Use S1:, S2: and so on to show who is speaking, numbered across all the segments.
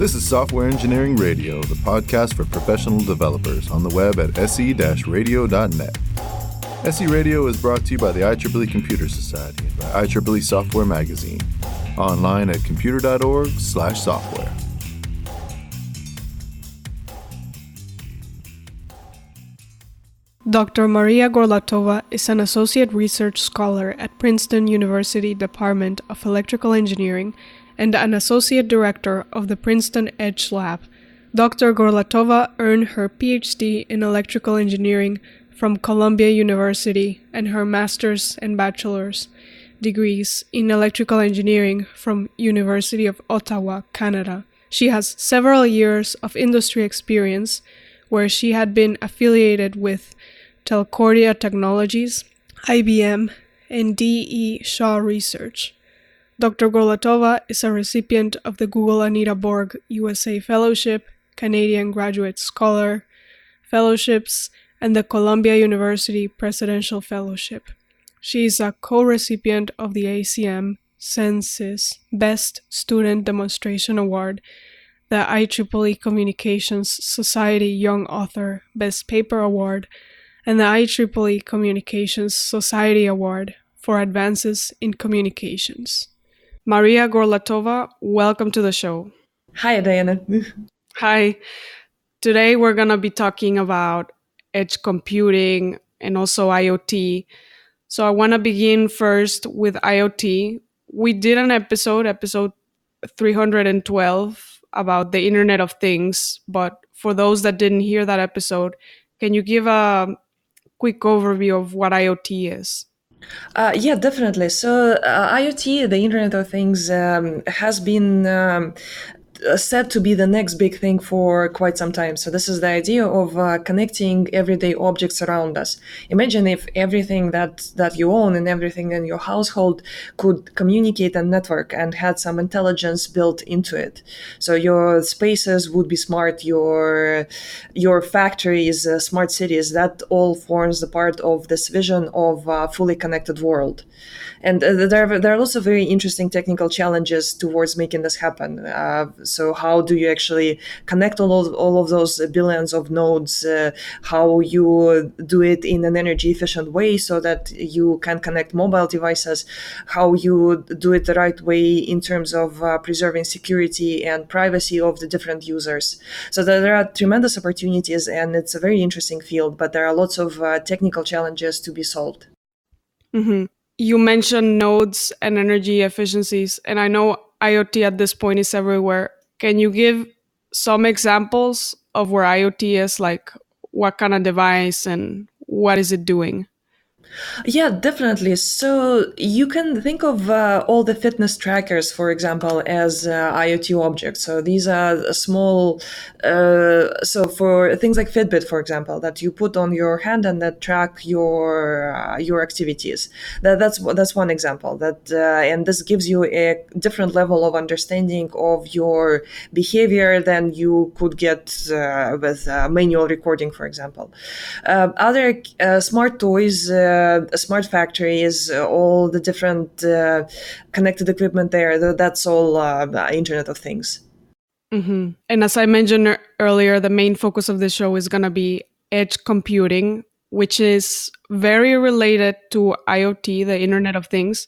S1: This is Software Engineering Radio, the podcast for professional developers on the web at se-radio.net. SE Radio is brought to you by the IEEE Computer Society and by IEEE Software Magazine. Online at computer.org/software.
S2: Dr. Maria Gorlatova is an associate research scholar at Princeton University Department of Electrical Engineering and an associate director of the Princeton Edge Lab. Dr. Gorlatova earned her PhD in electrical engineering from Columbia University and her master's and bachelor's degrees in electrical engineering from University of Ottawa, Canada. She has several years of industry experience where she had been affiliated with Telcordia Technologies, IBM, and D.E. Shaw Research. Dr. Gorlatova is a recipient of the Google Anita Borg USA Fellowship, Canadian Graduate Scholar Fellowships, and the Columbia University Presidential Fellowship. She is a co-recipient of the ACM Census Best Student Demonstration Award, the IEEE Communications Society Young Author Best Paper Award, and the IEEE Communications Society Award for Advances in Communications. Maria Gorlatova, welcome to the show.
S3: Hi, Edaena.
S2: Hi. Today we're going to be talking about edge computing and also IoT. So I want to begin first with IoT. We did an episode 312, about the Internet of Things. But for those that didn't hear that episode, can you give a quick overview of what IoT is?
S3: Yeah, definitely. So IoT, the Internet of Things, has been said to be the next big thing for quite some time. So this is the idea of connecting everyday objects around us. Imagine if everything that you own and everything in your household could communicate and network and had some intelligence built into it. So your spaces would be smart, your factories, smart cities, that all forms the part of this vision of a fully connected world. And there are lots of very interesting technical challenges towards making this happen. So how do you actually connect all of those billions of nodes? How you do it in an energy efficient way so that you can connect mobile devices? How you do it the right way in terms of preserving security and privacy of the different users? So there are tremendous opportunities, and it's a very interesting field, but there are lots of technical challenges to be solved.
S2: Mm-hmm. You mentioned nodes and energy efficiencies, and I know IoT at this point is everywhere. Can you give some examples of where IoT is, like what kind of device and what is it doing?
S3: Yeah, definitely. So you can think of all the fitness trackers, for example, as IoT objects. So these are small, so for things like Fitbit, for example, that you put on your hand and that track your activities. That's one example. And this gives you a different level of understanding of your behavior than you could get with manual recording, for example. Other smart toys. Smart factories, all the different connected equipment there, that's all Internet of Things.
S2: Mm-hmm. And as I mentioned earlier, the main focus of this show is going to be edge computing, which is very related to IoT, the Internet of Things.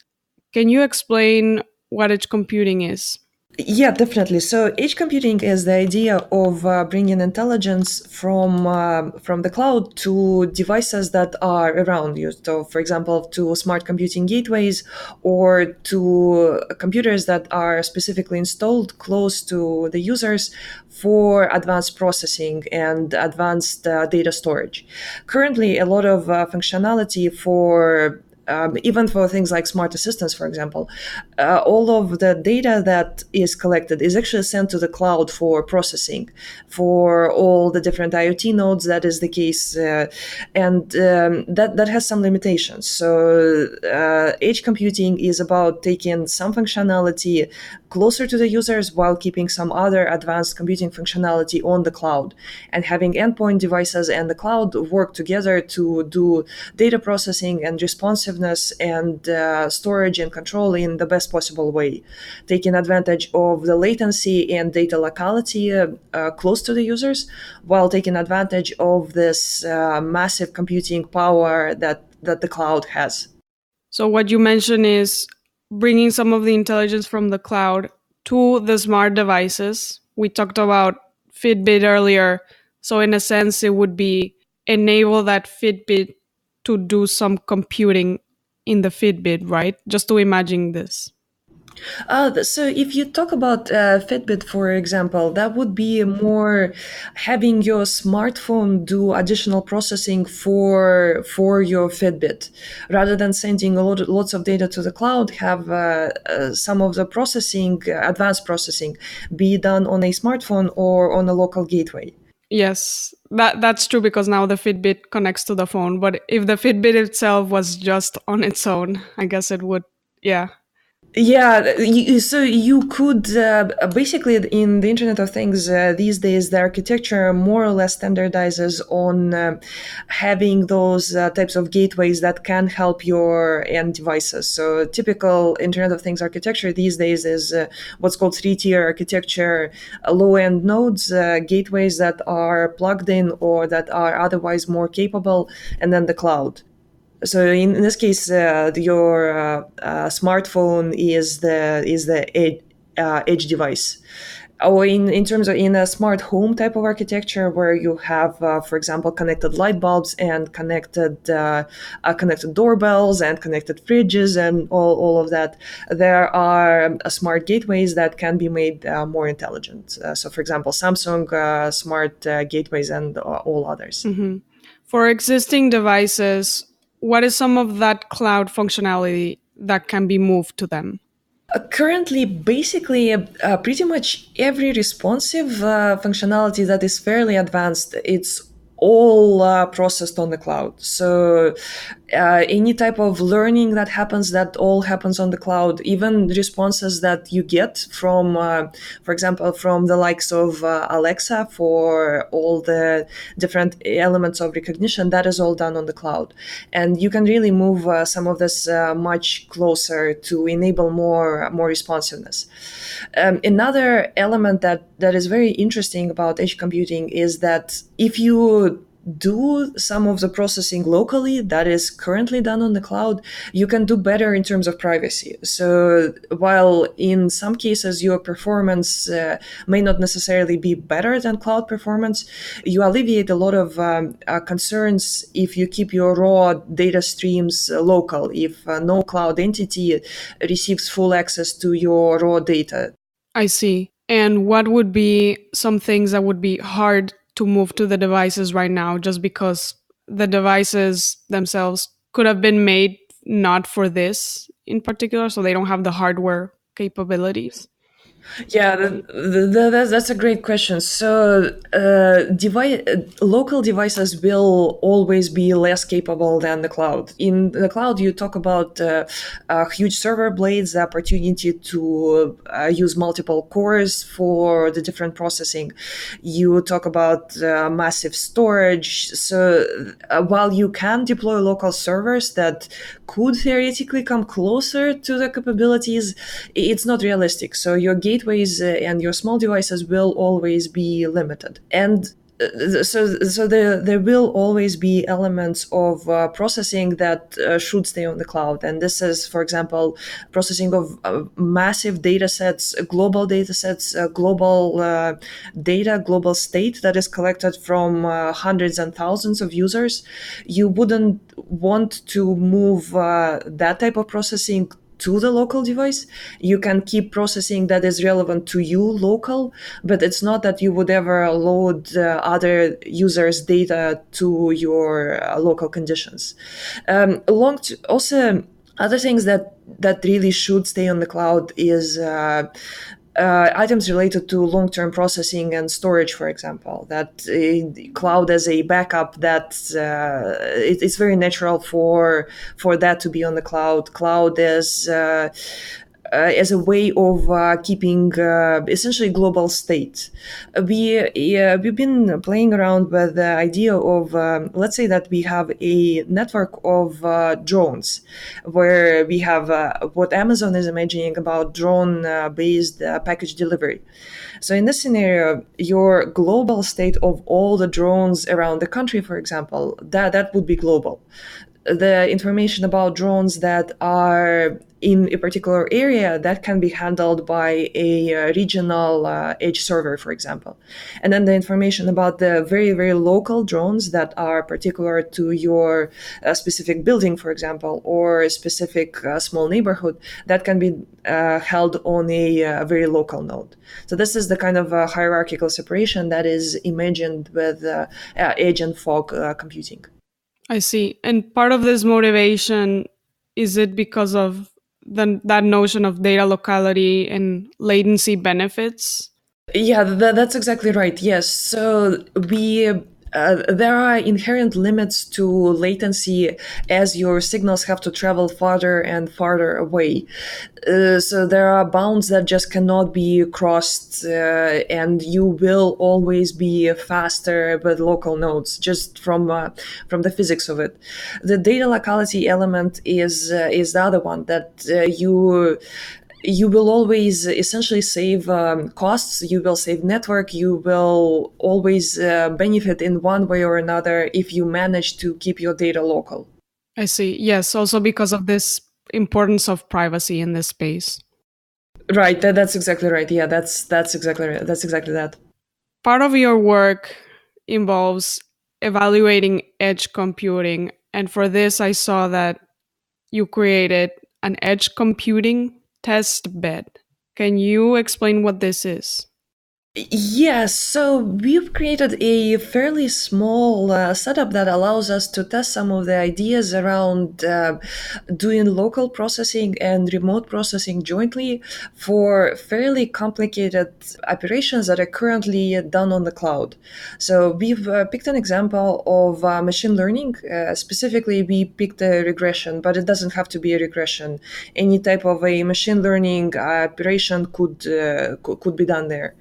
S2: Can you explain what edge computing is?
S3: Yeah, definitely. So edge computing is the idea of bringing intelligence from the cloud to devices that are around you. So, for example, to smart computing gateways or to computers that are specifically installed close to the users for advanced processing and advanced data storage. Currently, a lot of functionality for even for things like smart assistants, for example, all of the data that is collected is actually sent to the cloud for processing. For all the different IoT nodes, that is the case, and that has some limitations. So edge computing is about taking some functionality closer to the users while keeping some other advanced computing functionality on the cloud, and having endpoint devices and the cloud work together to do data processing and responsiveness responsiveness and storage and control in the best possible way, taking advantage of the latency and data locality close to the users, while taking advantage of this massive computing power that the cloud has.
S2: So what you mentioned is bringing some of the intelligence from the cloud to the smart devices. We talked about Fitbit earlier. So in a sense, it would be enable that Fitbit to do some computing in the Fitbit, right? Just to imagine this.
S3: So if you talk about Fitbit, for example, that would be more having your smartphone do additional processing for your Fitbit, rather than sending lots of data to the cloud. Have some of the processing, advanced processing, be done on a smartphone or on a local gateway.
S2: Yes, that's true because now the Fitbit connects to the phone. But if the Fitbit itself was just on its own, I guess it would, yeah.
S3: Yeah, so you could basically in the Internet of Things these days, the architecture more or less standardizes on having those types of gateways that can help your end devices. So typical Internet of Things architecture these days is what's called three-tier architecture, low-end nodes, gateways that are plugged in or that are otherwise more capable, and then the cloud. So in this case, your smartphone is the edge device. Or in terms of in a smart home type of architecture, where you have, for example, connected light bulbs and connected doorbells and connected fridges and all of that, there are smart gateways that can be made more intelligent. So, for example, Samsung smart gateways and all others.
S2: Mm-hmm. For existing devices, what is some of that cloud functionality that can be moved to them?
S3: Currently, basically, pretty much every responsive functionality that is fairly advanced, it's all processed on the cloud. So any type of learning that happens, that all happens on the cloud. Even responses that you get from, for example, from the likes of Alexa for all the different elements of recognition, that is all done on the cloud. And you can really move some of this much closer to enable more responsiveness. Another element that is very interesting about edge computing is that if you do some of the processing locally that is currently done on the cloud, you can do better in terms of privacy. So while in some cases your performance may not necessarily be better than cloud performance, you alleviate a lot of concerns if you keep your raw data streams local, if no cloud entity receives full access to your raw data.
S2: I see. And what would be some things that would be hard to move to the devices right now, just because the devices themselves could have been made not for this in particular, so they don't have the hardware capabilities?
S3: Yeah, that's a great question. So, local devices will always be less capable than the cloud. In the cloud, you talk about huge server blades, the opportunity to use multiple cores for the different processing. You talk about massive storage. So, while you can deploy local servers that could theoretically come closer to the capabilities, it's not realistic. So, your gateways and your small devices will always be limited. And so there will always be elements of processing that should stay on the cloud. And this is, for example, processing of massive data sets, global data sets, global data, global state that is collected from hundreds and thousands of users. You wouldn't want to move that type of processing to the local device. You can keep processing that is relevant to you local, but it's not that you would ever load other users' data to your local conditions. Also, other things that really should stay on the cloud is items related to long-term processing and storage, for example. That cloud as a backup, that it's very natural for that to be on the cloud. Cloud as as a way of keeping essentially global state. We've been playing around with the idea of, let's say that we have a network of drones, where we have what Amazon is imagining about drone-based package delivery. So in this scenario, your global state of all the drones around the country, for example, that would be global. The information about drones that are in a particular area, that can be handled by a regional edge server, for example. And then the information about the very, very local drones that are particular to your specific building, for example, or a specific small neighborhood, that can be held on a very local node. So this is the kind of hierarchical separation that is imagined with edge and fog computing.
S2: I see. And part of this motivation, is it because of that notion of data locality and latency benefits?
S3: Yeah, that's exactly right. Yes. So there are inherent limits to latency as your signals have to travel farther and farther away. So there are bounds that just cannot be crossed, and you will always be faster with local nodes, just from the physics of it. The data locality element is the other one that you will always essentially save costs, you will save network, you will always benefit in one way or another if you manage to keep your data local.
S2: I see. Yes, also because of this importance of privacy in this space.
S3: Right, that's exactly right. Yeah, that's exactly right. That's exactly that.
S2: Part of your work involves evaluating edge computing. And for this, I saw that you created an edge computing test bed. Can you explain what this is?
S3: Yes, so we've created a fairly small setup that allows us to test some of the ideas around doing local processing and remote processing jointly for fairly complicated operations that are currently done on the cloud. So we've picked an example of machine learning. Specifically, we picked a regression, but it doesn't have to be a regression. Any type of a machine learning operation could be done there.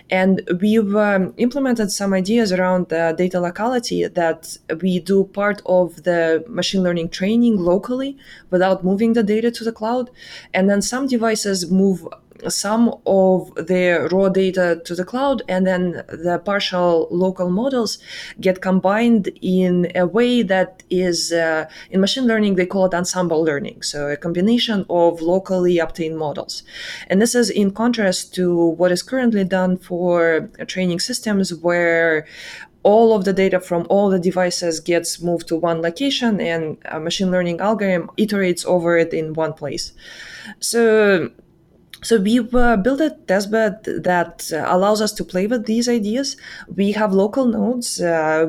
S3: And we've implemented some ideas around data locality, that we do part of the machine learning training locally without moving the data to the cloud. And then some devices move some of the raw data to the cloud, and then the partial local models get combined in a way that is, in machine learning, they call it ensemble learning. So a combination of locally obtained models. And this is in contrast to what is currently done for training systems, where all of the data from all the devices gets moved to one location, and a machine learning algorithm iterates over it in one place. So we've built a testbed that allows us to play with these ideas. We have local nodes.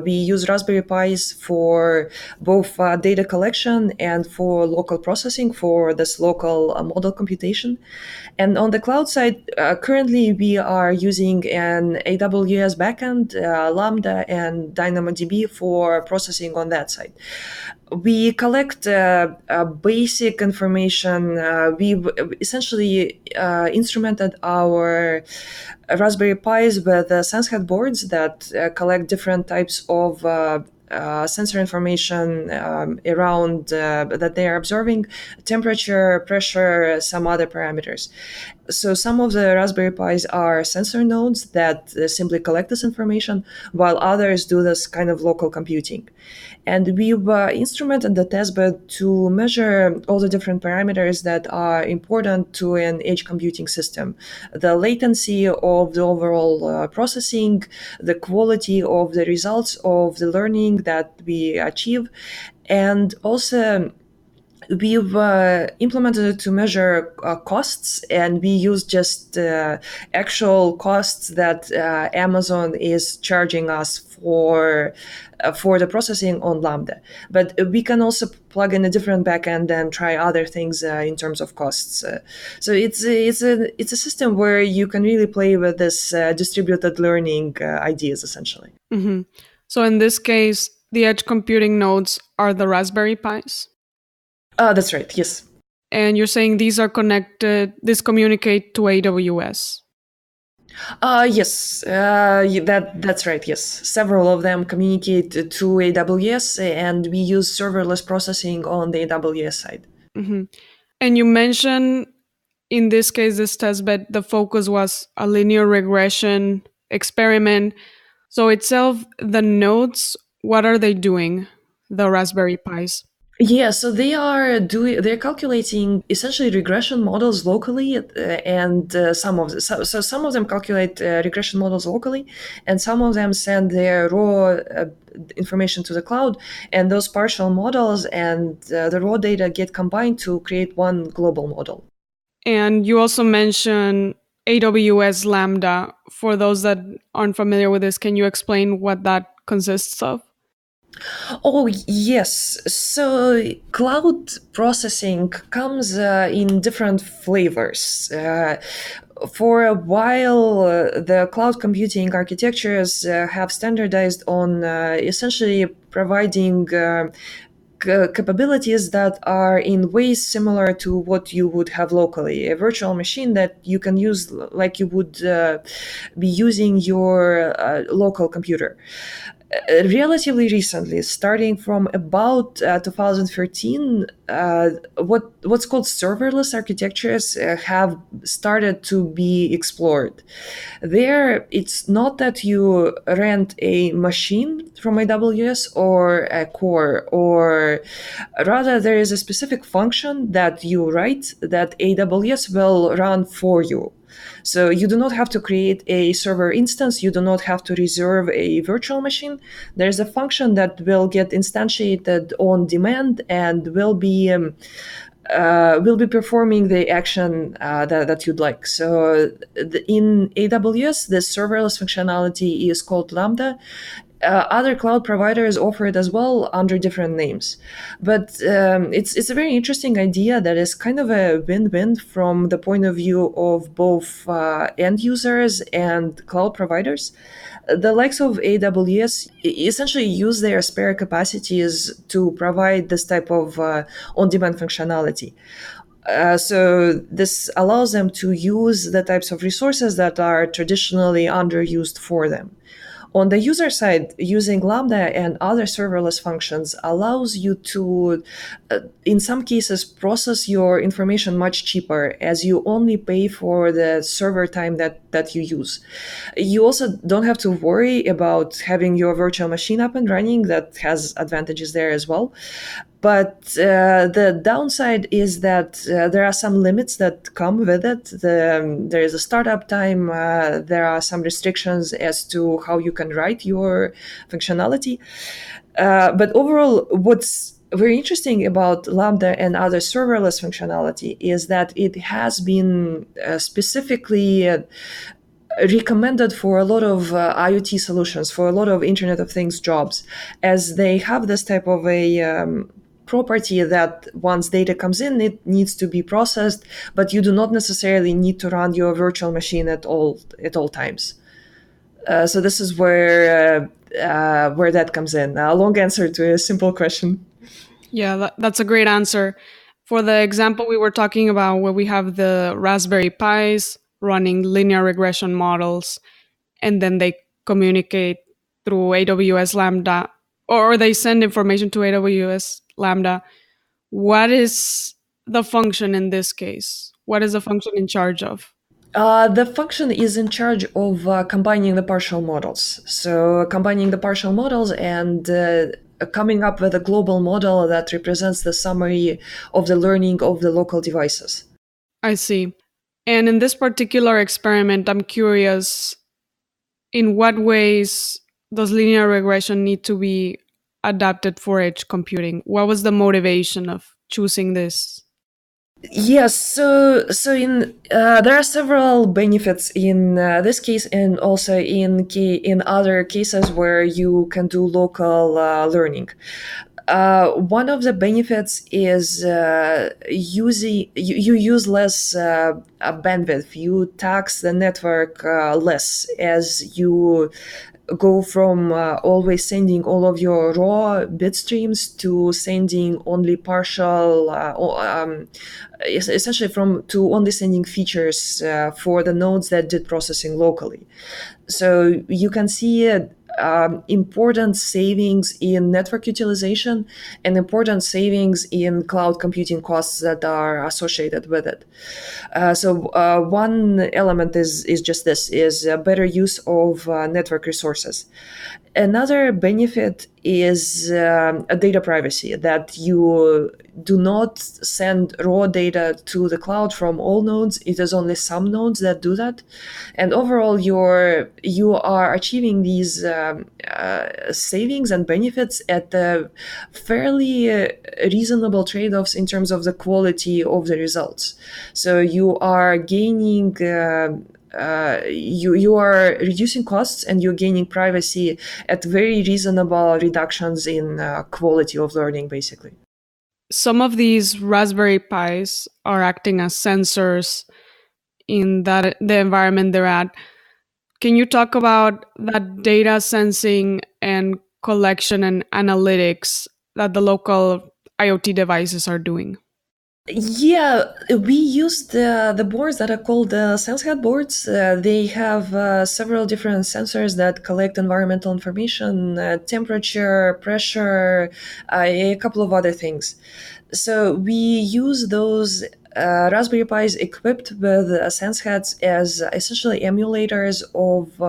S3: We use Raspberry Pis for both data collection and for local processing for this local model computation. And on the cloud side, currently we are using an AWS backend, Lambda, and DynamoDB for processing on that side. We collect basic information. We've essentially instrumented our Raspberry Pis with SenseHead boards that collect different types of sensor information around that they are observing: temperature, pressure, some other parameters. So some of the Raspberry Pis are sensor nodes that simply collect this information, while others do this kind of local computing. And we've instrumented the testbed to measure all the different parameters that are important to an edge computing system: the latency of the overall processing, the quality of the results of the learning that we achieve, and also we've implemented it to measure costs, and we use just actual costs that Amazon is charging us for the processing on Lambda. But we can also plug in a different backend and try other things in terms of costs. So it's a system where you can really play with this distributed learning ideas, essentially.
S2: Mm-hmm. So in this case, the edge computing nodes are the Raspberry Pis?
S3: That's right. Yes.
S2: And you're saying these are connected, this communicate to AWS.
S3: Yes, that's right. Yes, several of them communicate to AWS, and we use serverless processing on the AWS side.
S2: Mm-hmm. And you mentioned in this case, this testbed, the focus was a linear regression experiment. So itself, the nodes, what are they doing? The Raspberry Pis.
S3: Yeah, so they're calculating essentially regression models locally, and some of them calculate regression models locally, and some of them send their raw information to the cloud, and those partial models and the raw data get combined to create one global model.
S2: And you also mentioned AWS Lambda. For those that aren't familiar with this, can you explain what that consists of?
S3: Oh, yes. So cloud processing comes in different flavors. For a while, the cloud computing architectures have standardized on essentially providing capabilities that are in ways similar to what you would have locally. A virtual machine that you can use like you would be using your local computer. Relatively recently, starting from about 2013, what's called serverless architectures have started to be explored. There, it's not that you rent a machine from AWS or a core, or rather, there is a specific function that you write that AWS will run for you. So you do not have to create a server instance. You do not have to reserve a virtual machine. There's a function that will get instantiated on demand and will be performing the action that you'd like. So in AWS, the serverless functionality is called Lambda. Other cloud providers offer it as well under different names, but it's a very interesting idea that is kind of a win-win from the point of view of both end users and cloud providers. The likes of AWS essentially use their spare capacities to provide this type of on-demand functionality. So this allows them to use the types of resources that are traditionally underused for them. On the user side, using Lambda and other serverless functions allows you to, in some cases, process your information much cheaper, as you only pay for the server time that you use. You also don't have to worry about having your virtual machine up and running. That has advantages there as well. But the downside is that there are some limits that come with it. There is a startup time. There are some restrictions as to how you can write your functionality. But overall, what's very interesting about Lambda and other serverless functionality is that it has been specifically recommended for a lot of IoT solutions, for a lot of Internet of Things jobs, as they have this type of a property that once data comes in, it needs to be processed, but you do not necessarily need to run your virtual machine at all times. So this is where that comes in. A long answer to a simple question.
S2: Yeah, that's a great answer. For the example we were talking about, where we have the Raspberry Pis running linear regression models, and then they communicate through AWS Lambda, or they send information to AWS Lambda. What is the function in this case? What is the function in charge of?
S3: The function is in charge of combining the partial models. So combining the partial models and coming up with a global model that represents the summary of the learning of the local devices.
S2: I see. And in this particular experiment, I'm curious, in what ways does linear regression need to be adapted for edge computing? What was the motivation of choosing this?
S3: Yes, so in there are several benefits in this case, and also in other cases where you can do local learning. One of the benefits is you use less bandwidth. You tax the network less as you go from always sending all of your raw bit streams to sending only partial, essentially from to only sending features for the nodes that did processing locally. So you can see important savings in network utilization and important savings in cloud computing costs that are associated with it. So one element is just this, is a better use of network resources. Another benefit is data privacy, that you do not send raw data to the cloud from all nodes. It is only some nodes that do that. And overall, you are achieving these savings and benefits at fairly reasonable trade-offs in terms of the quality of the results. So you are gaining you are reducing costs and you're gaining privacy at very reasonable reductions in quality of learning, basically.
S2: Some of these Raspberry Pis are acting as sensors in the environment they're at. Can you talk about that data sensing and collection and analytics that the local IoT devices are doing?
S3: Yeah, we use the boards that are called SenseHead boards. They have several different sensors that collect environmental information, temperature, pressure, a couple of other things. So we use those Raspberry Pis equipped with SenseHeads as essentially emulators of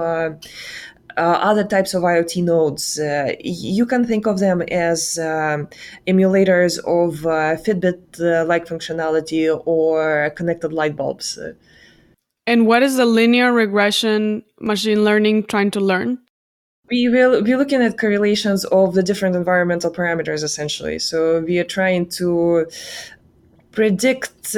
S3: other types of IoT nodes. You can think of them as emulators of Fitbit-like functionality or connected light bulbs.
S2: And what is the linear regression machine learning trying to learn?
S3: We will be looking at correlations of the different environmental parameters, essentially. So we are trying to predict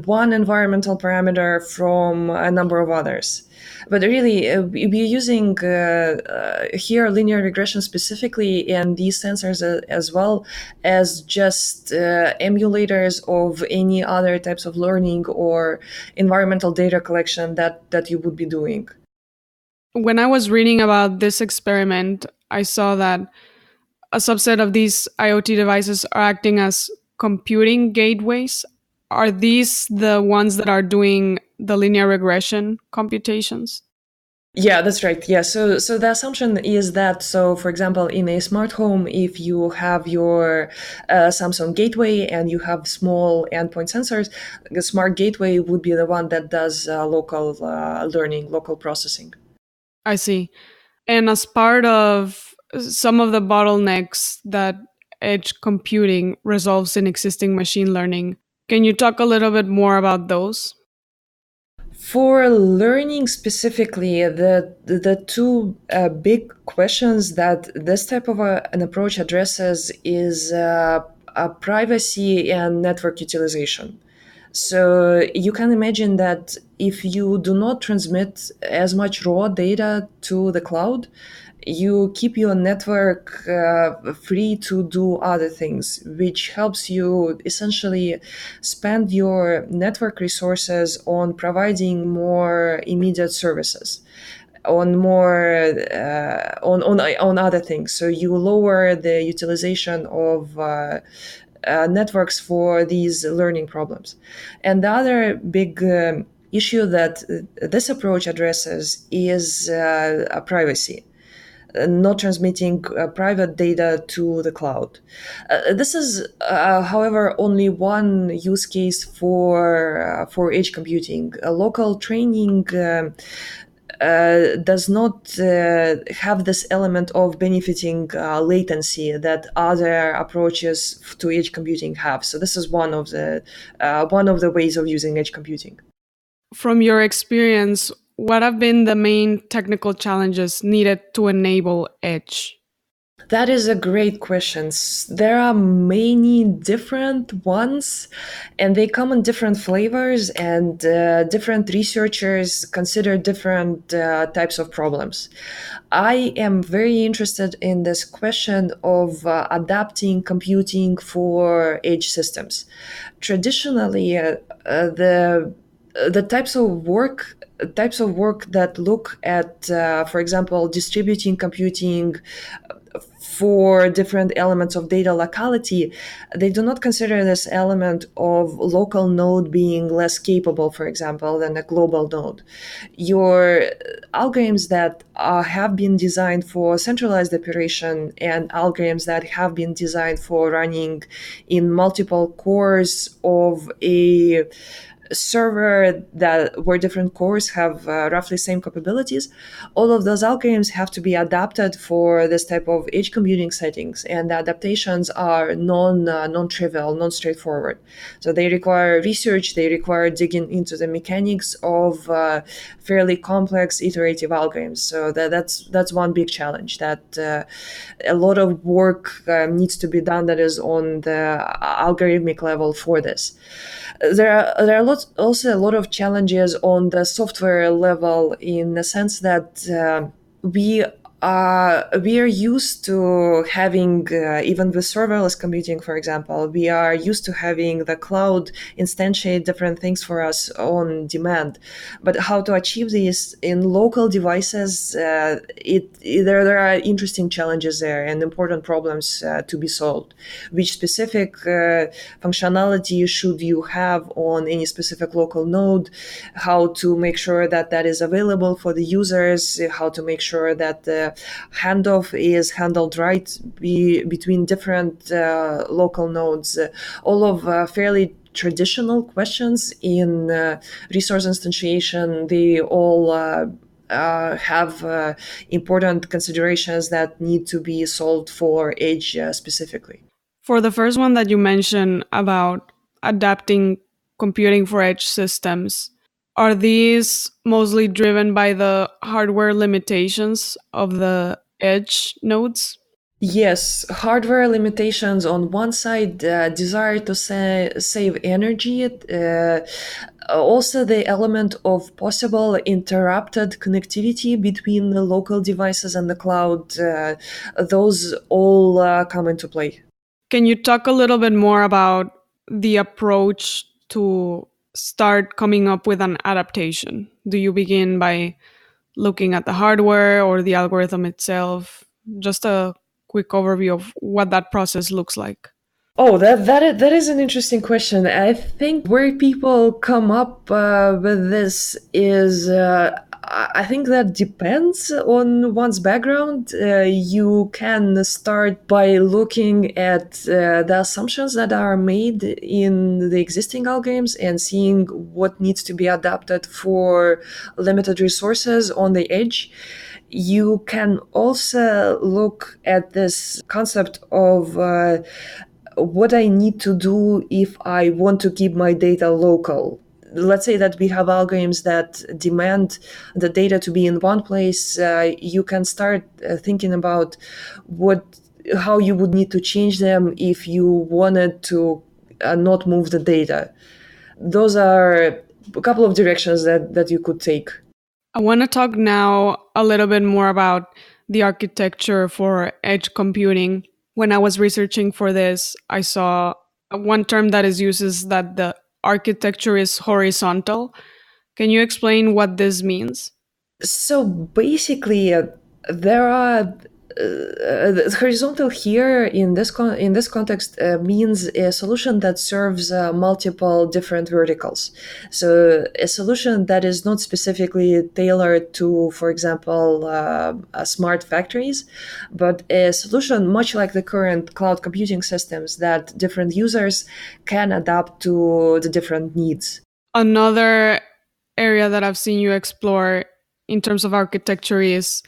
S3: one environmental parameter from a number of others. But really, we're using here linear regression specifically, and these sensors as well as just emulators of any other types of learning or environmental data collection that you would be doing.
S2: When I was reading about this experiment, I saw that a subset of these IoT devices are acting as computing gateways. Are these the ones that are doing the linear regression computations?
S3: Yeah, that's right. Yeah, so the assumption is that, so for example, in a smart home, if you have your Samsung gateway and you have small endpoint sensors, the smart gateway would be the one that does local learning, local processing.
S2: I see. And as part of some of the bottlenecks that edge computing resolves in existing machine learning, can you talk a little bit more about those?
S3: For learning specifically, the two big questions that this type of an approach addresses is privacy and network utilization. So you can imagine that if you do not transmit as much raw data to the cloud, you keep your network free to do other things, which helps you essentially spend your network resources on providing more immediate services, on more on other things. So you lower the utilization of networks for these learning problems. And the other big issue that this approach addresses is privacy, not transmitting private data to the cloud. This is, however, only one use case for edge computing. Local training does not have this element of benefiting latency that other approaches to edge computing have. So this is one of the ways of using edge computing.
S2: From your experience, what have been the main technical challenges needed to enable edge?
S3: That is a great question. There are many different ones, and they come in different flavors, and different researchers consider different types of problems. I am very interested in this question of adapting computing for edge systems. Traditionally, the types of work types of work that look at, for example, distributing computing for different elements of data locality, they do not consider this element of local node being less capable, for example, than a global node. Your algorithms that have been designed for centralized operation and algorithms that have been designed for running in multiple cores of a server that where different cores have roughly same capabilities, all of those algorithms have to be adapted for this type of edge computing settings, and the adaptations are non-trivial, non-straightforward. So they require research, they require digging into the mechanics of fairly complex iterative algorithms. So that's one big challenge that a lot of work needs to be done that is on the algorithmic level for this. There are also a lot of challenges on the software level, in the sense that we are used to having, even with serverless computing, for example, we are used to having the cloud instantiate different things for us on demand. But how to achieve this in local devices, there are interesting challenges there and important problems to be solved. Which specific functionality should you have on any specific local node? How to make sure that that is available for the users? How to make sure that the handoff is handled right between different local nodes? All of fairly traditional questions in resource instantiation. They all have important considerations that need to be solved for edge specifically.
S2: For the first one that you mentioned about adapting computing for edge systems, are these mostly driven by the hardware limitations of the edge nodes?
S3: Yes, hardware limitations on one side, desire to save energy, also the element of possible interrupted connectivity between the local devices and the cloud, those all come into play.
S2: Can you talk a little bit more about the approach to start coming up with an adaptation? Do you begin by looking at the hardware or the algorithm itself? Just a quick overview of what that process looks like.
S3: Oh, that is an interesting question. I think where people come up with this is, I think that depends on one's background. You can start by looking at the assumptions that are made in the existing algorithms and seeing what needs to be adapted for limited resources on the edge. You can also look at this concept of what I need to do if I want to keep my data local. Let's say that we have algorithms that demand the data to be in one place. You can start thinking about how you would need to change them if you wanted to not move the data. Those are a couple of directions that you could take.
S2: I want to talk now a little bit more about the architecture for edge computing. When I was researching for this, I saw one term that is used is that the architecture is horizontal. Can you explain what this means?
S3: So basically, there are horizontal here in this context means a solution that serves multiple different verticals. So a solution that is not specifically tailored to, for example, smart factories, but a solution much like the current cloud computing systems that different users can adapt to the different needs.
S2: Another area that I've seen you explore in terms of architecture is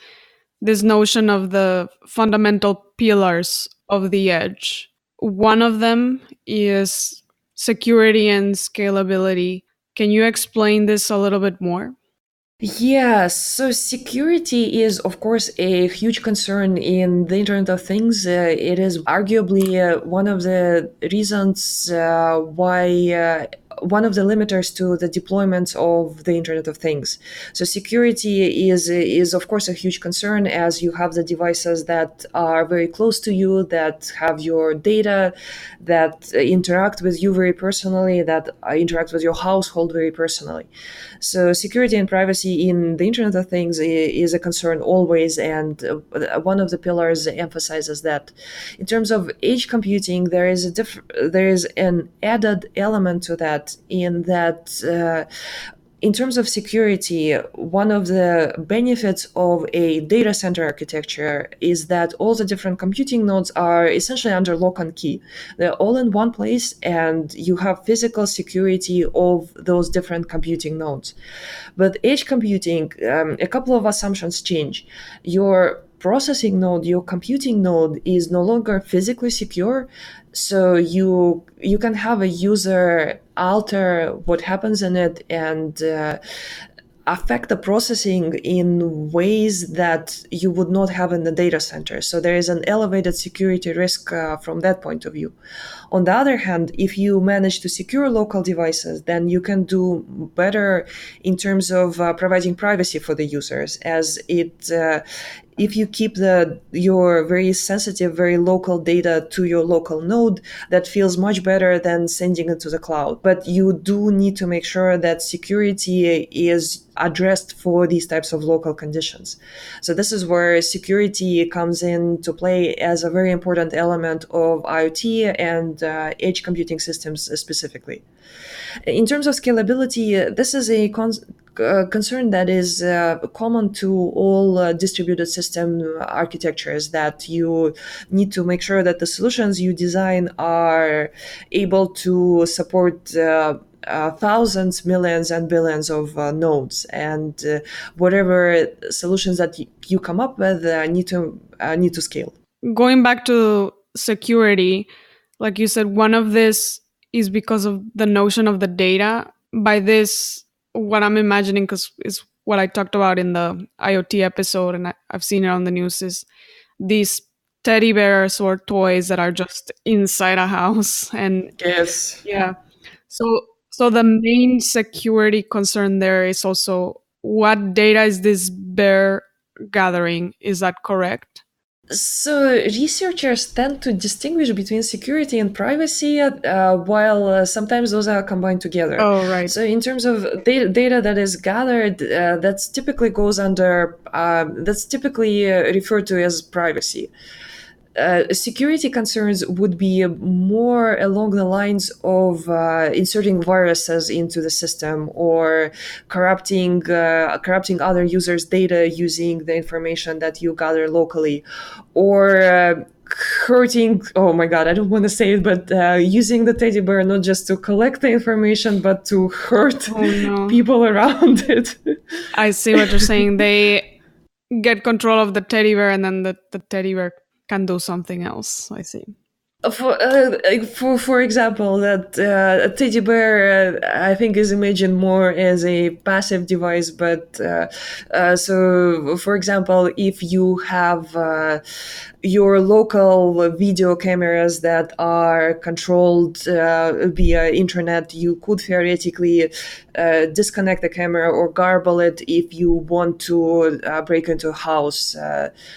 S2: this notion of the fundamental pillars of the edge. One of them is security and scalability. Can you explain this a little bit more?
S3: Yes, so security is, of course, a huge concern in the Internet of Things. It is arguably one of the reasons why one of the limiters to the deployment of the Internet of Things. So security is of course a huge concern, as you have the devices that are very close to you, that have your data, that interact with you very personally, that interact with your household very personally. So security and privacy in the Internet of Things is a concern always, and one of the pillars emphasizes that. In terms of edge computing, there is an added element to that, in that in terms of security, one of the benefits of a data center architecture is that all the different computing nodes are essentially under lock and key. They're all in one place, and you have physical security of those different computing nodes. But edge computing, a couple of assumptions change. Your processing node, your computing node, is no longer physically secure. So you can have a user alter what happens in it and affect the processing in ways that you would not have in the data center. So there is an elevated security risk from that point of view. On the other hand, if you manage to secure local devices, then you can do better in terms of providing privacy for the users, as if you keep your very sensitive, very local data to your local node, that feels much better than sending it to the cloud. But you do need to make sure that security is addressed for these types of local conditions. So this is where security comes into play as a very important element of IoT and edge computing systems specifically. In terms of scalability, this is a concern that is common to all distributed system architectures, that you need to make sure that the solutions you design are able to support thousands, millions, and billions of nodes, and whatever solutions that you come up with need to scale.
S2: Going back to security, like you said, one of this is because of the notion of the data. By this, what I'm imagining, because is what I talked about in the IoT episode, and I've seen it on the news, is these teddy bears or toys that are just inside a house. And
S3: Yes.
S2: yeah, so the main security concern there is also, what data is this bear gathering? Is that correct?
S3: So researchers tend to distinguish between security and privacy, while sometimes those are combined together.
S2: Oh, right.
S3: So in terms of data that is gathered, that's typically referred to as privacy. Security concerns would be more along the lines of inserting viruses into the system, or corrupting other users' data using the information that you gather locally, or hurting, oh my god, I don't want to say it, but using the teddy bear not just to collect the information, but to hurt people around it.
S2: I see what you're saying. They get control of the teddy bear, and then the teddy bear can do something else. I see.
S3: For example, that a teddy bear, I think, is imagined more as a passive device. But so, for example, if you have your local video cameras that are controlled via internet, you could theoretically disconnect the camera or garble it if you want to break into a house.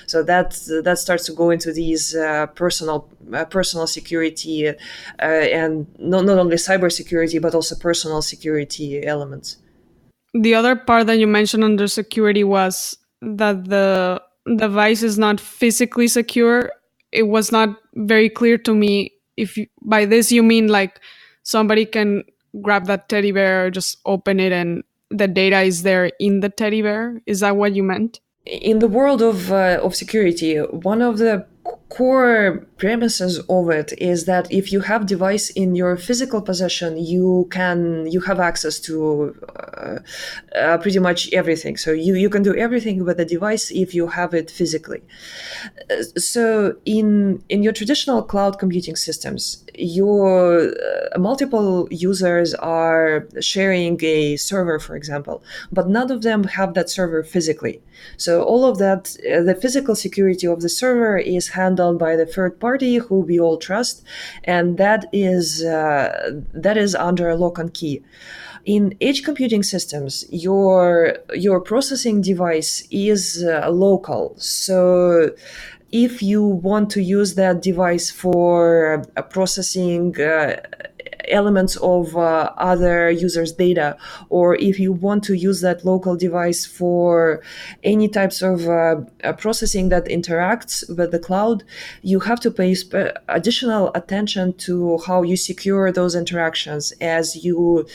S3: So that starts to go into these personal security and not only cybersecurity, but also personal security elements.
S2: The other part that you mentioned under security was that the device is not physically secure. It was not very clear to me if by this you mean like somebody can grab that teddy bear, just open it, and the data is there in the teddy bear. Is that what you meant?
S3: In the world of security, one of the core premises of it is that if you have device in your physical possession, you have access to pretty much everything. So you can do everything with the device if you have it physically. So in your traditional cloud computing systems, your multiple users are sharing a server, for example, but none of them have that server physically. So all of that, the physical security of the server is handled handled by the third party who we all trust, and that is under lock and key. In edge computing systems, your processing device is local. So if you want to use that device for processing elements of other users' data, or if you want to use that local device for any types of processing that interacts with the cloud, you have to pay additional attention to how you secure those interactions, as you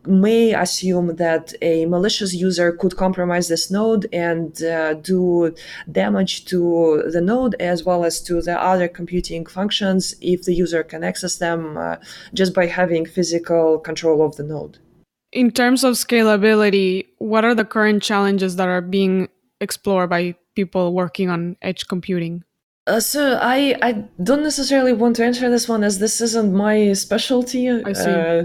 S3: may assume that a malicious user could compromise this node and do damage to the node as well as to the other computing functions if the user can access them just by having physical control of the node.
S2: In terms of scalability, what are the current challenges that are being explored by people working on edge computing?
S3: So I don't necessarily want to answer this one, as this isn't my specialty.
S2: I see.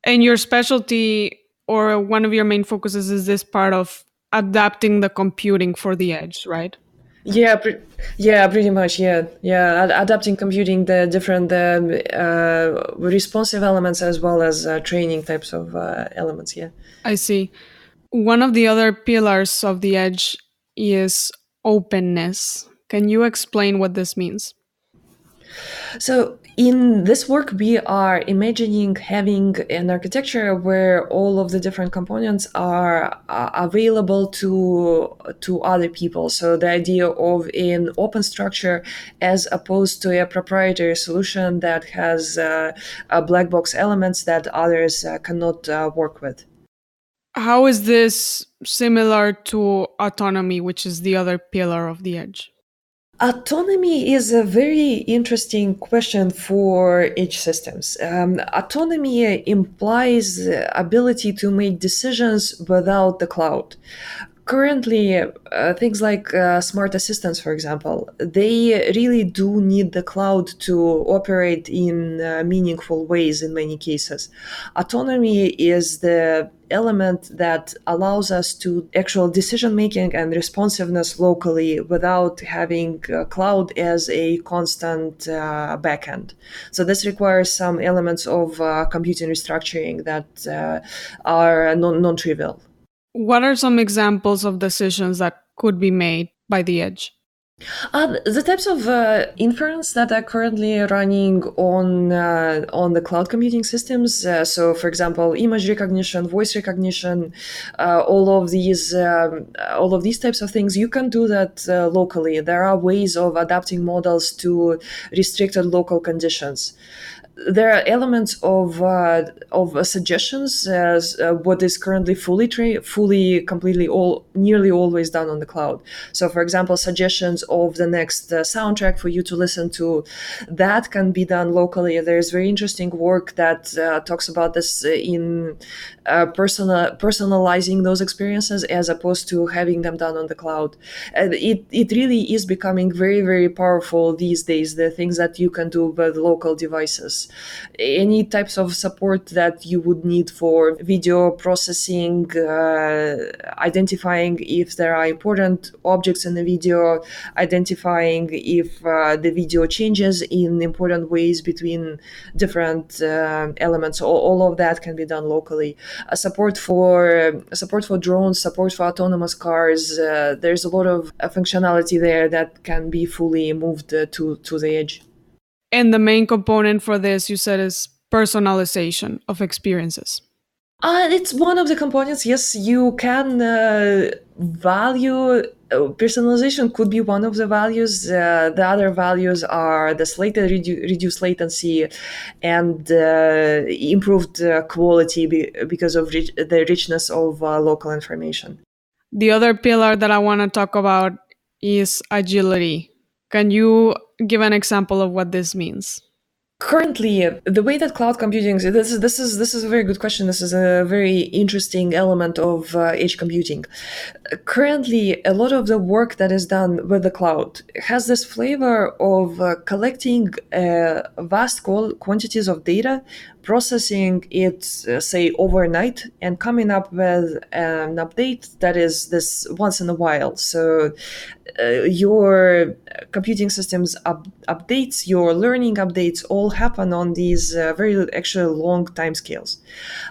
S2: And your specialty or one of your main focuses is this part of adapting the computing for the edge, right?
S3: Yeah, pretty much. Yeah. Adapting computing the different responsive elements as well as training types of elements. Yeah.
S2: I see. One of the other pillars of the edge is openness. Can you explain what this means?
S3: So in this work, we are imagining having an architecture where all of the different components are available to other people. So the idea of an open structure as opposed to a proprietary solution that has black box elements that others cannot work with.
S2: How is this similar to autonomy, which is the other pillar of the edge?
S3: Autonomy is a very interesting question for edge systems. Autonomy implies the ability to make decisions without the cloud. Currently, things like smart assistants, for example, they really do need the cloud to operate in meaningful ways in many cases. Autonomy is the element that allows us to actual decision making and responsiveness locally without having cloud as a constant backend. So this requires some elements of computing restructuring that are non-trivial.
S2: What are some examples of decisions that could be made by the edge?
S3: The types of inference that are currently running on the cloud computing systems. So, for example, image recognition, voice recognition, all of these types of things. You can do that locally. There are ways of adapting models to restricted local conditions. There are elements of suggestions as what is currently nearly always done on the cloud. So, for example, suggestions of the next soundtrack for you to listen to, that can be done locally. There's very interesting work that talks about this in personalizing those experiences as opposed to having them done on the cloud. And it really is becoming very, very powerful these days, the things that you can do with local devices. Any types of support that you would need for video processing, identifying if there are important objects in the video, identifying if the video changes in important ways between different elements. All of that can be done locally. Support for drones, support for autonomous cars. There's a lot of functionality there that can be fully moved to the edge.
S2: And the main component for this, you said, is personalization of experiences.
S3: It's one of the components. Yes, you can value personalization could be one of the values. The other values are the reduced latency and improved quality because of the richness of local information.
S2: The other pillar that I want to talk about is agility. Can you give an example of what this means?
S3: Currently, the way that cloud computing, this is a very good question. This is a very interesting element of edge computing. Currently, a lot of the work that is done with the cloud has this flavor of collecting vast quantities of data, processing it, say, overnight, and coming up with an update that is this once in a while. So your computing systems updates, your learning updates all happen on these very actually long time scales.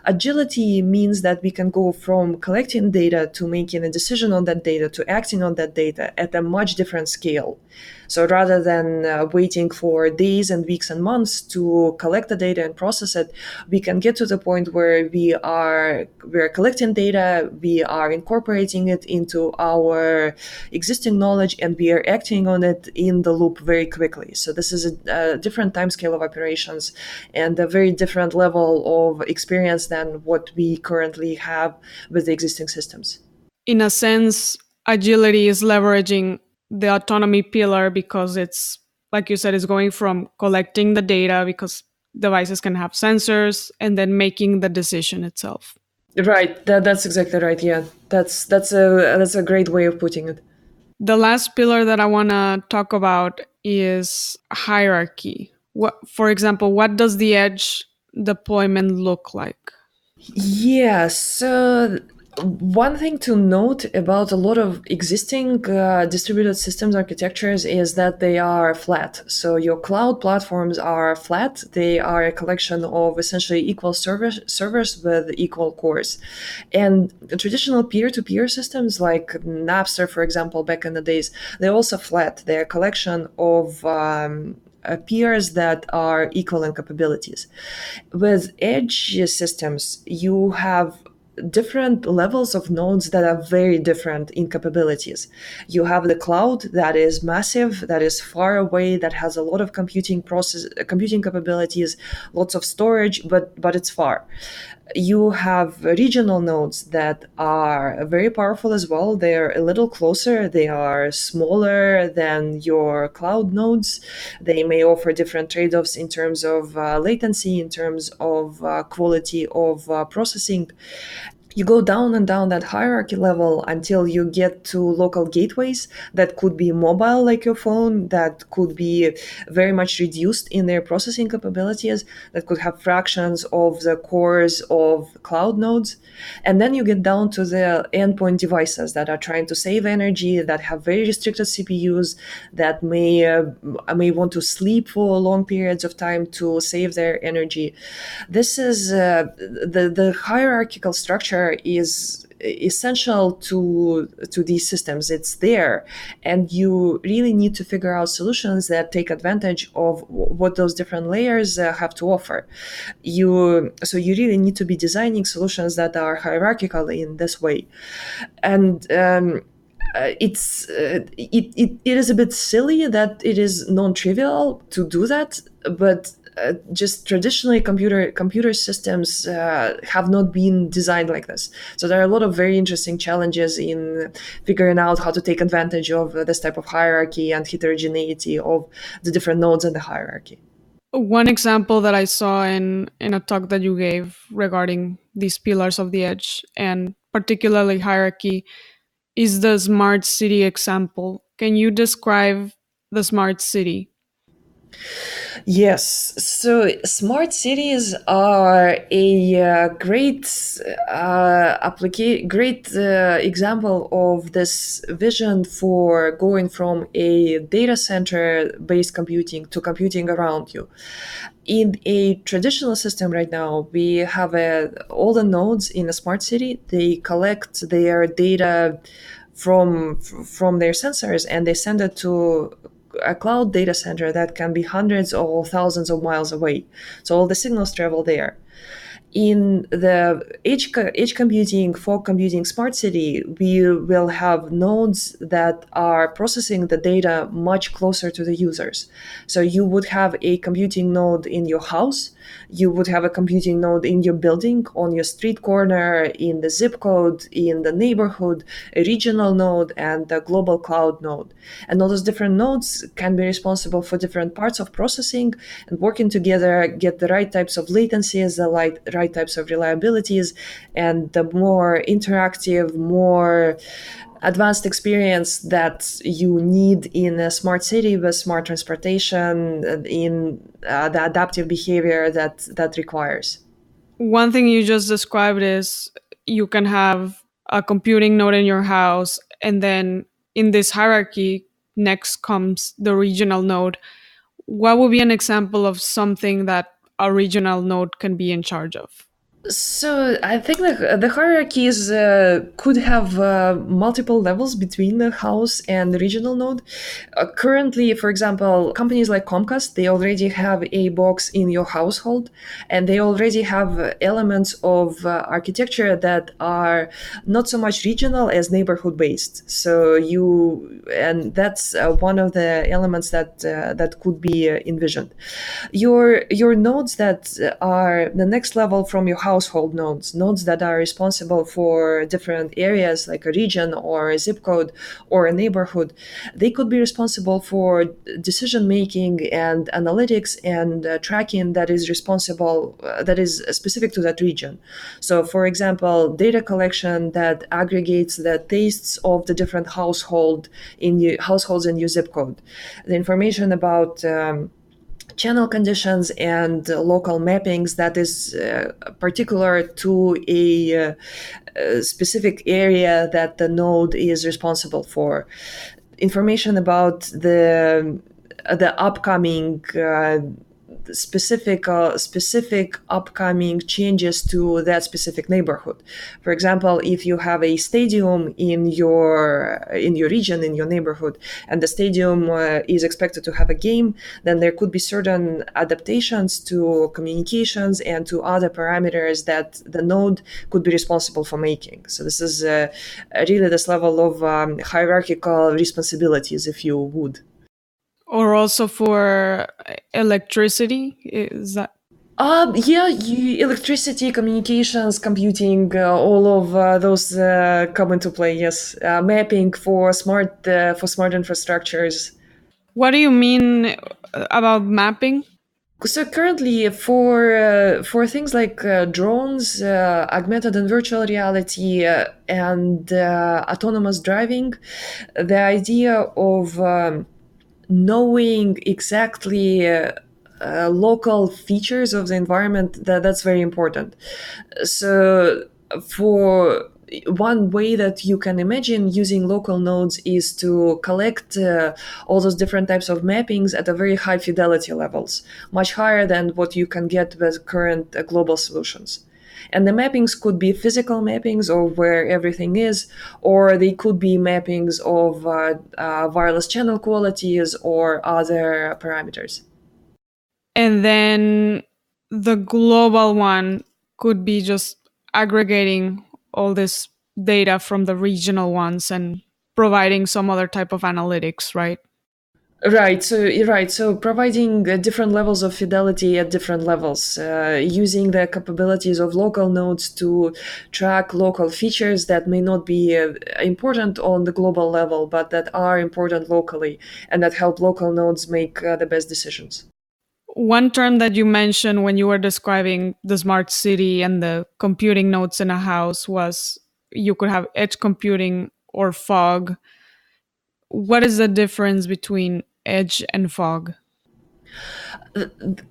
S3: Agility means that we can go from collecting data to making a decision on that data to acting on that data at a much different scale. So rather than waiting for days and weeks and months to collect the data and process it, we can get to the point where we're collecting data, we are incorporating it into our existing knowledge, and we are acting on it in the loop very quickly. So this is a different time scale of operations and a very different level of experience than what we currently have with the existing systems.
S2: In a sense, agility is leveraging the autonomy pillar because it's, like you said, is going from collecting the data because devices can have sensors and then making the decision itself.
S3: Right, that's exactly right. Yeah, that's a great way of putting it.
S2: The last pillar that I want to talk about is hierarchy. For example, what does the edge deployment look like?
S3: Yeah, so one thing to note about a lot of existing distributed systems architectures is that they are flat. So your cloud platforms are flat. They are a collection of essentially equal servers with equal cores. And the traditional peer-to-peer systems like Napster, for example, back in the days, they're also flat. They're a collection of peers that are equal in capabilities. With edge systems, you have different levels of nodes that are very different in capabilities. You have the cloud that is massive, that is far away, that has a lot of computing capabilities, lots of storage, but it's far. You have regional nodes that are very powerful as well. They're a little closer. They are smaller than your cloud nodes. They may offer different trade-offs in terms of latency, in terms of quality of processing. You go down and down that hierarchy level until you get to local gateways that could be mobile like your phone, that could be very much reduced in their processing capabilities, that could have fractions of the cores of cloud nodes. And then you get down to the endpoint devices that are trying to save energy, that have very restricted CPUs, that may want to sleep for long periods of time to save their energy. This is the hierarchical structure is essential to these systems. It's there, and you really need to figure out solutions that take advantage of what those different layers have to offer. So you really need to be designing solutions that are hierarchical in this way. And it is a bit silly that it is non-trivial to do that, but just traditionally computer systems have not been designed like this. So there are a lot of very interesting challenges in figuring out how to take advantage of this type of hierarchy and heterogeneity of the different nodes in the hierarchy.
S2: One example that I saw in a talk that you gave regarding these pillars of the edge and particularly hierarchy is the smart city example. Can you describe the smart city?
S3: Yes, so smart cities are a great example of this vision for going from a data center based computing to computing around you. In a traditional system right now, we have all the nodes in a smart city. They collect their data from their sensors and they send it to a cloud data center that can be hundreds or thousands of miles away. So all the signals travel there. In the edge computing, fog computing, smart city, we will have nodes that are processing the data much closer to the users. So you would have a computing node in your house, you would have a computing node in your building, on your street corner, in the zip code, in the neighborhood, a regional node, and a global cloud node. And all those different nodes can be responsible for different parts of processing, and working together get the right types of latencies, the right types of reliabilities, and the more interactive, more advanced experience that you need in a smart city with smart transportation, in the adaptive behavior that requires.
S2: One thing you just described is you can have a computing node in your house, and then in this hierarchy, next comes the regional node. What would be an example of something that a regional node can be in charge of?
S3: So I think the hierarchies could have multiple levels between the house and the regional node. Currently, for example, companies like Comcast, they already have a box in your household, and they already have elements of architecture that are not so much regional as neighborhood based. And that's one of the elements that could be envisioned. Your nodes that are the next level from your household nodes that are responsible for different areas like a region or a zip code or a neighborhood, they could be responsible for decision making and analytics and tracking that is responsible, that is specific to that region. So, for example, data collection that aggregates the tastes of the different households in your zip code, the information about channel conditions and local mappings that is particular to a specific area that the node is responsible for. Information about the upcoming specific upcoming changes to that specific neighborhood. For example, if you have a stadium in your region, in your neighborhood, and the stadium is expected to have a game, then there could be certain adaptations to communications and to other parameters that the node could be responsible for making. So this is really this level of hierarchical responsibilities, if you would.
S2: Or also for electricity? Is that?
S3: Electricity, communications, computing, all of those come into play. Yes, mapping for smart infrastructures.
S2: What do you mean about mapping?
S3: So currently, for things like drones, augmented and virtual reality, and autonomous driving, the idea of knowing exactly local features of the environment, that's very important. So for one way that you can imagine using local nodes is to collect all those different types of mappings at a very high fidelity levels, much higher than what you can get with current global solutions. And the mappings could be physical mappings of where everything is, or they could be mappings of wireless channel qualities or other parameters.
S2: And then the global one could be just aggregating all this data from the regional ones and providing some other type of analytics, right?
S3: Right. So providing different levels of fidelity at different levels, using the capabilities of local nodes to track local features that may not be important on the global level, but that are important locally, and that help local nodes make the best decisions.
S2: One term that you mentioned when you were describing the smart city and the computing nodes in a house was you could have edge computing or fog. What is the difference between edge and fog?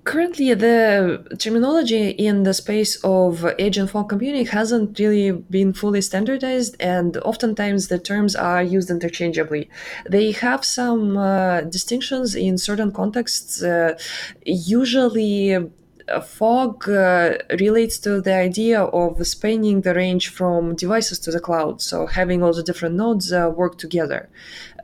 S3: Currently, the terminology in the space of edge and fog computing hasn't really been fully standardized, and oftentimes the terms are used interchangeably. They have some distinctions in certain contexts. Usually, fog relates to the idea of spanning the range from devices to the cloud. So having all the different nodes work together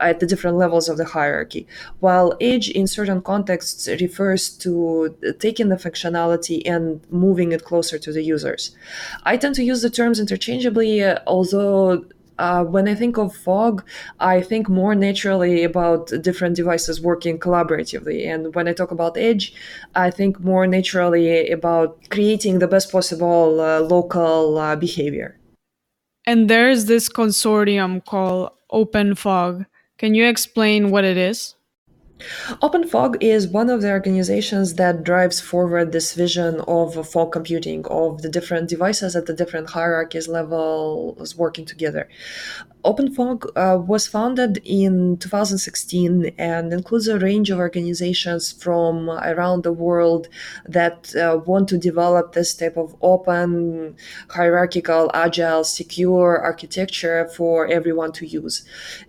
S3: at the different levels of the hierarchy. While edge in certain contexts refers to taking the functionality and moving it closer to the users. I tend to use the terms interchangeably, although when I think of fog, I think more naturally about different devices working collaboratively. And when I talk about edge, I think more naturally about creating the best possible local behavior.
S2: And there's this consortium called OpenFog. Can you explain what it is?
S3: OpenFog is one of the organizations that drives forward this vision of fog computing, of the different devices at the different hierarchies levels working together. OpenFog was founded in 2016 and includes a range of organizations from around the world that want to develop this type of open, hierarchical, agile, secure architecture for everyone to use.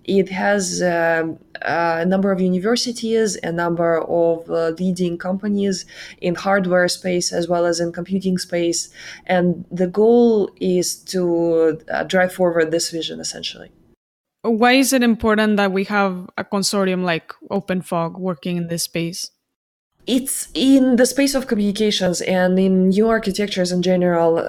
S3: It has a number of universities, a number of leading companies in hardware space as well as in computing space, and the goal is to drive forward this vision essentially.
S2: Why is it important that we have a consortium like OpenFog working in this space?
S3: It's in the space of communications and in new architectures in general.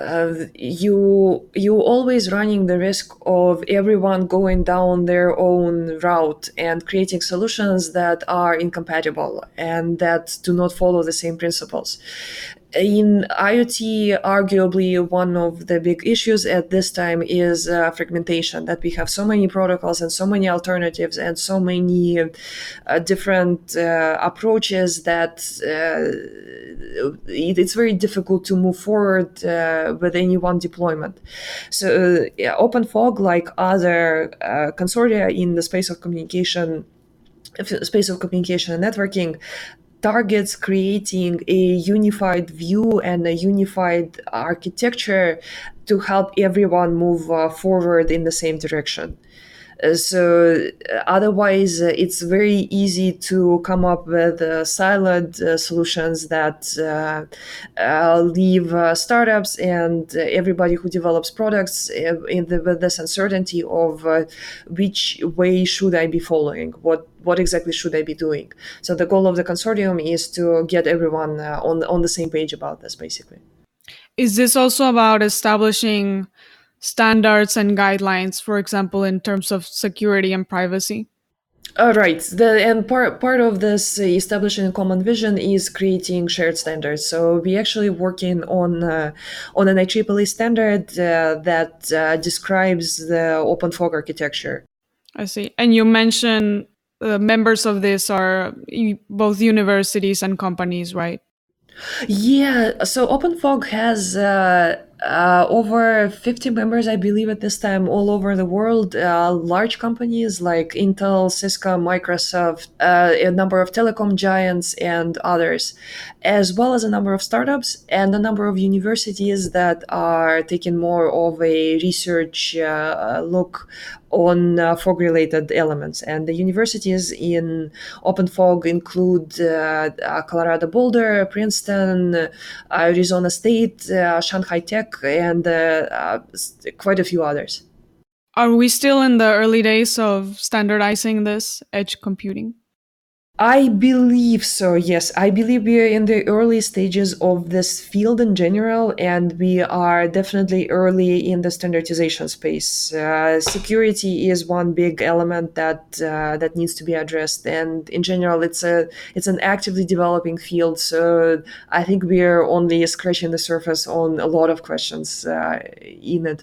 S3: You always running the risk of everyone going down their own route and creating solutions that are incompatible and that do not follow the same principles. In IoT, arguably one of the big issues at this time is fragmentation, that we have so many protocols and so many alternatives and so many different approaches that it's very difficult to move forward with any one deployment. So OpenFog, like other consortia in the space of communication and networking, targets creating a unified view and a unified architecture to help everyone move forward in the same direction. Otherwise, it's very easy to come up with siloed solutions that leave startups and everybody who develops products with this uncertainty of which way should I be following, what exactly should I be doing. So the goal of the consortium is to get everyone on the same page about this, basically.
S2: Is this also about establishing standards and guidelines, for example, in terms of security and privacy?
S3: Right. And part of this establishing a common vision is creating shared standards. So we actually working on an IEEE standard that describes the OpenFog architecture.
S2: I see. And you mentioned members of this are both universities and companies, right?
S3: Yeah, so OpenFog has over 50 members, I believe, at this time, all over the world. Large companies like Intel, Cisco, Microsoft, a number of telecom giants, and others, as well as a number of startups and a number of universities that are taking more of a research look on fog-related elements. And the universities in OpenFog include Colorado Boulder, Princeton, Arizona State, Shanghai Tech, and quite a few others.
S2: Are we still in the early days of standardizing this edge computing?
S3: I believe so, yes. I believe we are in the early stages of this field in general, and we are definitely early in the standardization space. Security is one big element that needs to be addressed, and in general, it's an actively developing field. So I think we are only scratching the surface on a lot of questions in it.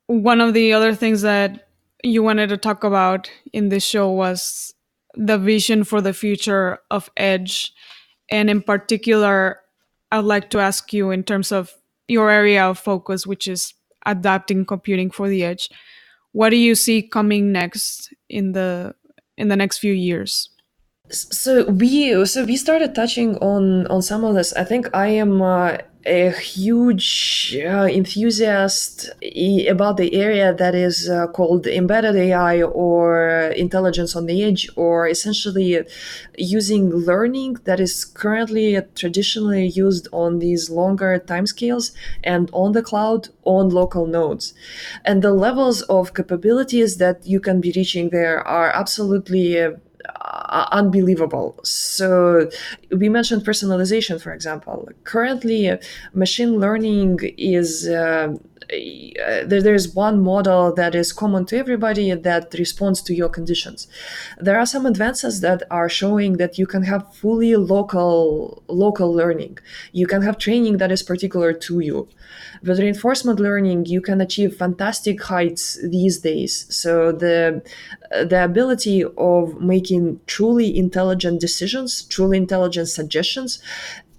S2: One of the other things that you wanted to talk about in this show was the vision for the future of edge. And in particular, I'd like to ask you in terms of your area of focus, which is adapting computing for the edge. What do you see coming next in the next few years?
S3: So we started touching on some of this. I think I am a huge enthusiast about the area that is called embedded AI or intelligence on the edge, or essentially using learning that is currently traditionally used on these longer timescales and on the cloud on local nodes. And the levels of capabilities that you can be reaching there are absolutely unbelievable. So we mentioned personalization, for example. Currently, machine learning is there's one model that is common to everybody that responds to your conditions. There are some advances that are showing that you can have fully local learning. You can have training that is particular to you. With reinforcement learning, you can achieve fantastic heights these days. So the ability of making truly intelligent decisions, truly intelligent suggestions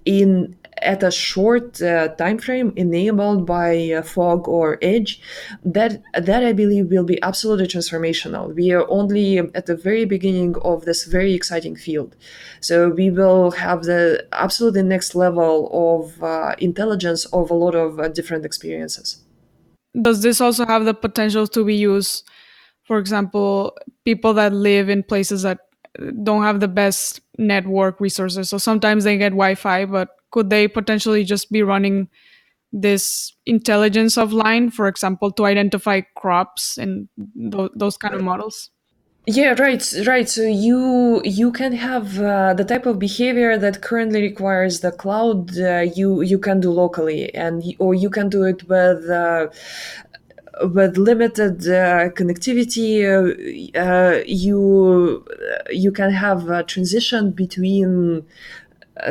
S3: in at a short time frame enabled by fog or edge, that I believe will be absolutely transformational. We are only at the very beginning of this very exciting field. So we will have the absolutely next level of intelligence of a lot of different experiences.
S2: Does this also have the potential to be used, for example, people that live in places that don't have the best network resources? So sometimes they get Wi-Fi, but could they potentially just be running this intelligence offline, for example, to identify crops and those kind of models?
S3: Yeah, right. So you can have the type of behavior that currently requires the cloud. You can do locally, or you can do it with limited connectivity. You can have a transition between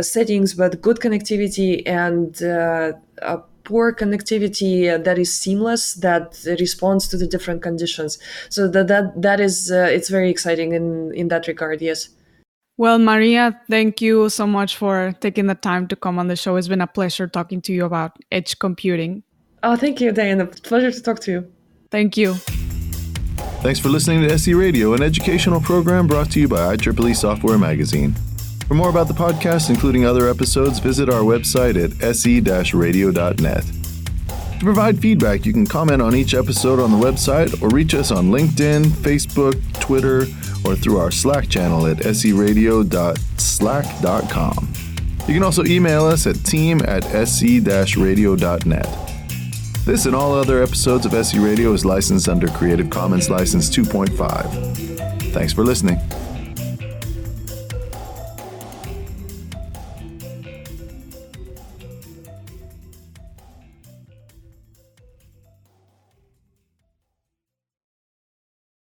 S3: settings with good connectivity and a poor connectivity that is seamless, that responds to the different conditions. So that is it's very exciting in that regard. Yes.
S2: Well, Maria, thank you so much for taking the time to come on the show. It's been a pleasure talking to you about edge computing.
S3: Oh, thank you, Diana. Pleasure to talk to you.
S2: Thank you.
S1: Thanks for listening to SE Radio, an educational program brought to you by IEEE Software Magazine. For more about the podcast, including other episodes, visit our website at se-radio.net. To provide feedback, you can comment on each episode on the website or reach us on LinkedIn, Facebook, Twitter, or through our Slack channel at seradio.slack.com. You can also email us at team@se-radio.net. This and all other episodes of SE Radio is licensed under Creative Commons License 2.5. Thanks for listening.